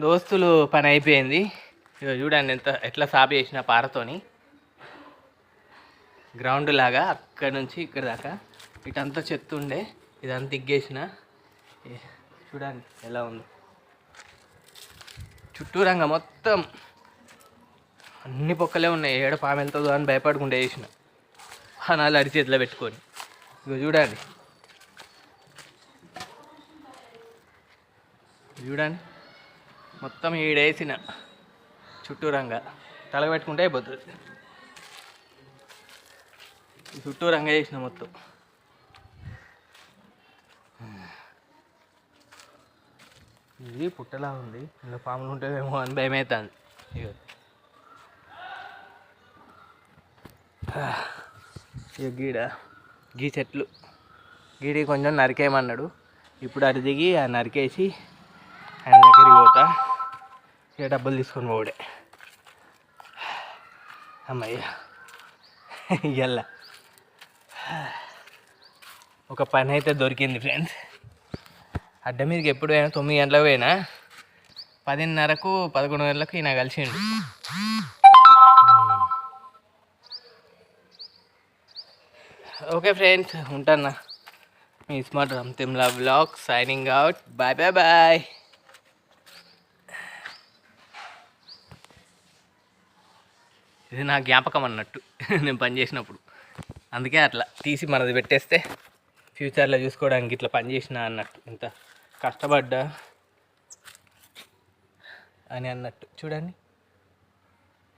దోస్తులు పని అయిపోయింది. ఇక చూడండి ఎట్లా సాపు చేసిన పారతోని. గ్రౌండ్ లాగా అక్కడి నుంచి ఇక్కడ దాకా ఇటంతా చెత్త ఉండే, ఇదంతా ఇగ్గేసిన. చూడండి ఎలా ఉంది చుట్టూరంగా మొత్తం అన్ని పొక్కలే ఉన్నాయి. ఏడ పాము వెళ్తుందో అని భయపడకుండా వేసిన అనాలు అరిచేతిలో పెట్టుకొని. ఇక చూడండి చూడండి మొత్తం ఈడేసిన చుట్టూరంగా తల పెట్టుకుంటే అయిపోతుంది. చుట్టూరంగా వేసిన మొత్తం. ఇది పుట్టలా ఉంది, ఇందులో పాములు ఉంటుందేమో అని భయం అవుతుంది. ఇక గీ చెట్లు గీడి కొంచెం నరికేయమన్నాడు. ఇప్పుడు అది దిగి ఆ నరికేసి ఆయన దగ్గరికి పోతా. ఇక డబ్బులు తీసుకొని పోడే. అమ్మయ్య ఇయ్యాల ఒక పని అయితే దొరికింది ఫ్రెండ్స్. అడ్డ మీదకి ఎప్పుడు పోయినా 9 గంటలకు పోయినా 10:30కు 11 గంటలకు ఈయన కలిసిండు. ఓకే ఫ్రెండ్స్, ఉంటానా. మీ స్మార్ట్ తిమ్లా vlog signing out. Bye bye bye. ఇది నా జ్ఞాపకం అన్నట్టు నేను పని చేసినప్పుడు, అందుకే అట్లా తీసి మనది పెట్టేస్తే ఫ్యూచర్లో చూసుకోవడానికి ఇట్లా పని చేసిన అన్నట్టు, ఇంత కష్టపడ్డా అని అన్నట్టు. చూడండి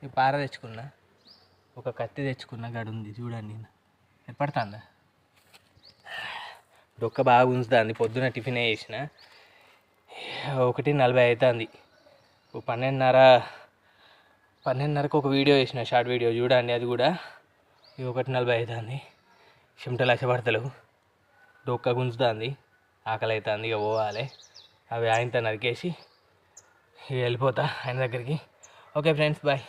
ఈ పార తెచ్చుకున్నా, ఒక కత్తి తెచ్చుకున్నా, గడు ఉంది చూడండి. ఎప్పడుతుందా డొక్క బాగా ఉంచుతుంది. పొద్దున టిఫిన్ వేసిన 1:40 అవుతుంది. 12:30కు ఒక వీడియో వేసిన, షార్ట్ వీడియో చూడండి. అది కూడా 1:40 అవుతుంది. చెమటలు అచ్చబడతలేవు, డొక్క గుంజుతుంది, ఆకలి అవుతుంది. ఇక పోవాలి. అవి ఆయనతో నరికేసి వెళ్ళిపోతా ఆయన దగ్గరికి. Okay friends, bye.